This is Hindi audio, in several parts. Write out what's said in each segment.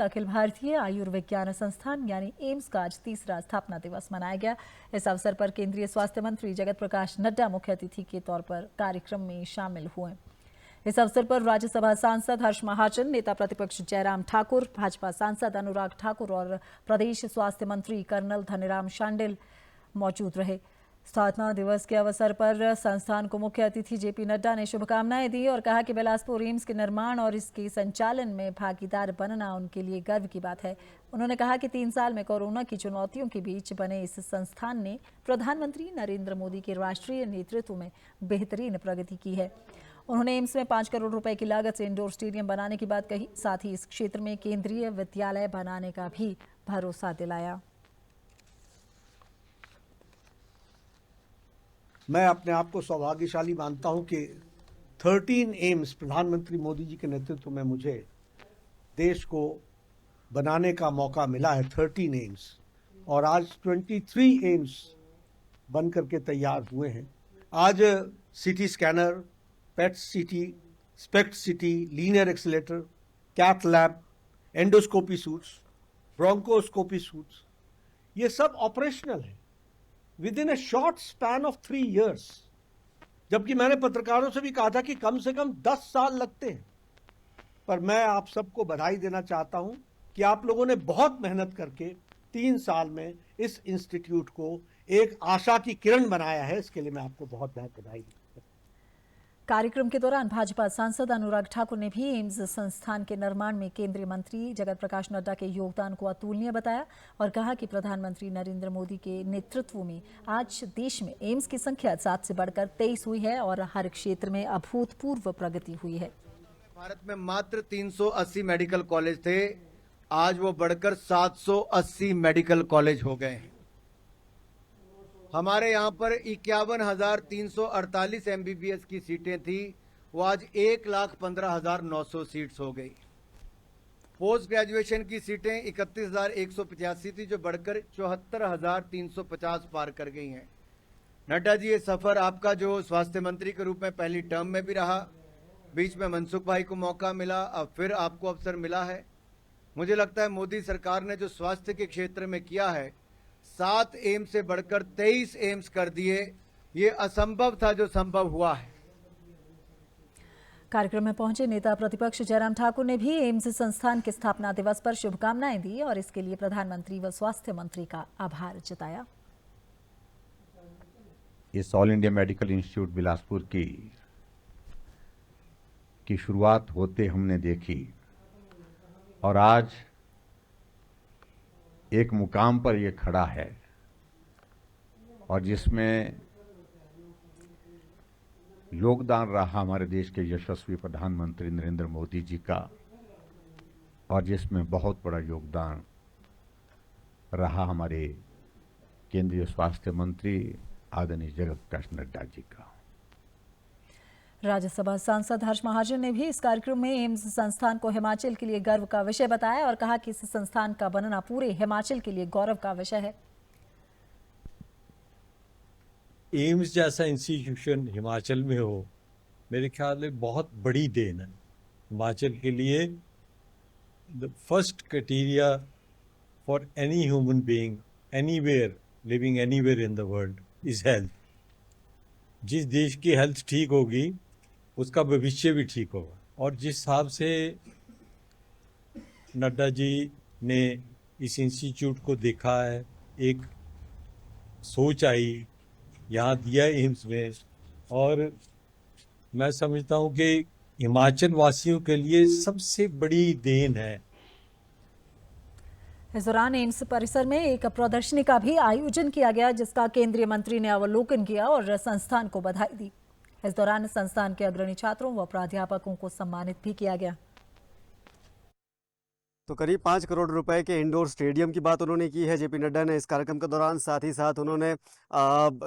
अखिल भारतीय आयुर्विज्ञान संस्थान यानी एम्स का आज तीसरा स्थापना दिवस मनाया गया। इस अवसर पर केंद्रीय स्वास्थ्य मंत्री जगत प्रकाश नड्डा मुख्य अतिथि के तौर पर कार्यक्रम में शामिल हुए। इस अवसर पर राज्यसभा सांसद हर्ष महाजन, नेता प्रतिपक्ष जयराम ठाकुर, भाजपा सांसद अनुराग ठाकुर और प्रदेश स्वास्थ्य मंत्री कर्नल धनीराम शांडिल मौजूद रहे। स्थापना दिवस के अवसर पर संस्थान को मुख्य अतिथि जेपी नड्डा ने शुभकामनाएं दी और कहा कि बिलासपुर एम्स के निर्माण और इसके संचालन में भागीदार बनना उनके लिए गर्व की बात है। उन्होंने कहा कि 3 साल में कोरोना की चुनौतियों के बीच बने इस संस्थान ने प्रधानमंत्री नरेंद्र मोदी के राष्ट्रीय नेतृत्व में बेहतरीन प्रगति की है। उन्होंने एम्स में 5 करोड़ रुपए की लागत से इंडोर स्टेडियम बनाने की बात कही। साथ ही इस क्षेत्र में केंद्रीय विद्यालय बनाने का भी भरोसा दिलाया। मैं अपने आप को सौभाग्यशाली मानता हूं कि 13 एम्स प्रधानमंत्री मोदी जी के नेतृत्व में मुझे देश को बनाने का मौका मिला है। 13 एम्स और आज 23 एम्स बन करके तैयार हुए हैं। आज सीटी स्कैनर, पेट CT, SPECT CT, linear accelerator, cath lab, endoscopy suites, bronchoscopy suites, ये सब ऑपरेशनल है within a short span of 3 years। जबकि मैंने पत्रकारों से भी कहा था कि कम से कम 10 साल लगते हैं। पर मैं आप सबको बधाई देना चाहता हूं कि आप लोगों ने बहुत मेहनत करके 3 साल में इस इंस्टीट्यूट को एक आशा की किरण बनाया है। इसके लिए मैं आपको बहुत बहुत बधाई देता हूं। कार्यक्रम के दौरान भाजपा सांसद अनुराग ठाकुर ने भी एम्स संस्थान के निर्माण में केंद्रीय मंत्री जगत प्रकाश नड्डा के योगदान को अतुलनीय बताया और कहा कि प्रधानमंत्री नरेंद्र मोदी के नेतृत्व में आज देश में एम्स की संख्या 7 से बढ़कर 23 हुई है और हर क्षेत्र में अभूतपूर्व प्रगति हुई है। भारत में मात्र 380 मेडिकल कॉलेज थे, आज वो बढ़कर 780 मेडिकल कॉलेज हो गए हैं। हमारे यहाँ पर 51,348 MBBS की सीटें थी, वो आज 1,15,900 सीट्स हो गई। पोस्ट ग्रेजुएशन की सीटें 31,185 थी, जो बढ़कर 74,350 पार कर गई हैं। नड्डा जी, ये सफर आपका जो स्वास्थ्य मंत्री के रूप में पहली टर्म में भी रहा, बीच में मनसुख भाई को मौका मिला, अब फिर आपको अवसर मिला है। मुझे लगता है मोदी सरकार ने जो स्वास्थ्य के क्षेत्र में किया है, 7 एम्स से बढ़कर 23 एम्स कर दिए, ये असंभव था जो संभव हुआ है। कार्यक्रम में पहुंचे नेता प्रतिपक्ष जयराम ठाकुर ने भी एम्स संस्थान के स्थापना दिवस पर शुभकामनाएं दी और इसके लिए प्रधानमंत्री व स्वास्थ्य मंत्री का आभार जताया। इस all India medical institute Bilaspur की शुरुआत होते हमने देखी और आज एक मुकाम पर ये खड़ा है और जिसमें योगदान रहा हमारे देश के यशस्वी प्रधानमंत्री नरेंद्र मोदी जी का और जिसमें बहुत बड़ा योगदान रहा हमारे केंद्रीय स्वास्थ्य मंत्री आदरणीय जगत प्रकाश नड्डा जी का। राज्यसभा सांसद हर्ष महाजन ने भी इस कार्यक्रम में एम्स संस्थान को हिमाचल के लिए गर्व का विषय बताया और कहा कि इस संस्थान का बनना पूरे हिमाचल के लिए गौरव का विषय है। एम्स जैसा इंस्टीट्यूशन हिमाचल में हो, मेरे ख्याल में बहुत बड़ी देन है हिमाचल के लिए। The first criteria for any human being anywhere living anywhere in the world is health. जिस देश की हेल्थ ठीक होगी उसका भविष्य भी ठीक होगा। और जिस हिसाब से नड्डा जी ने इस इंस्टीट्यूट को देखा है, एक सोच आई, यहाँ दिया एम्स में, और मैं समझता हूँ कि हिमाचल वासियों के लिए सबसे बड़ी देन है। इस दौरान एम्स परिसर में एक प्रदर्शनी का भी आयोजन किया गया, जिसका केंद्रीय मंत्री ने अवलोकन किया और संस्थान को बधाई दी। इस दौरान संस्थान के अग्रणी छात्रों व प्राध्यापकों को सम्मानित भी किया गया। तो करीब 5 करोड़ रुपए के इंडोर स्टेडियम की बात उन्होंने की है जेपी नड्डा ने इस कार्यक्रम के दौरान। साथ ही साथ उन्होंने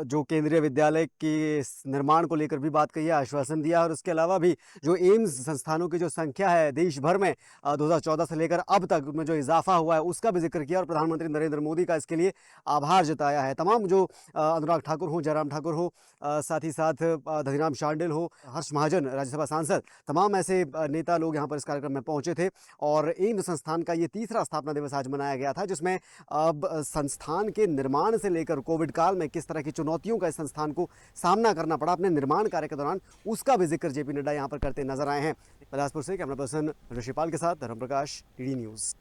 जो केंद्रीय विद्यालय के निर्माण को लेकर भी बात कही है, आश्वासन दिया। और उसके अलावा भी जो एम्स संस्थानों की जो संख्या है देश भर में 2014 से लेकर अब तक में जो इजाफा हुआ है उसका भी जिक्र किया और प्रधानमंत्री नरेंद्र मोदी का इसके लिए आभार जताया है। तमाम जो अनुराग ठाकुर हो, जयराम ठाकुर हो, साथ ही साथ धनीराम शांडिल हो, हर्ष महाजन राज्यसभा सांसद, तमाम ऐसे नेता लोग यहाँ पर इस कार्यक्रम में पहुंचे थे और एम्स संस्थान संस्थान का ये तीसरा स्थापना दिवस आज मनाया गया था, जिसमें अब संस्थान के निर्माण से लेकर कोविड काल में किस तरह की चुनौतियों का इस संस्थान को सामना करना पड़ा अपने निर्माण कार्य के दौरान, उसका भी जिक्र जेपी नड्डा यहाँ पर करते नजर आए हैं। बिलासपुर से कैमरा पर्सन ऋषिपाल के साथ धर्म प्रकाश, टीडी न्यूज़।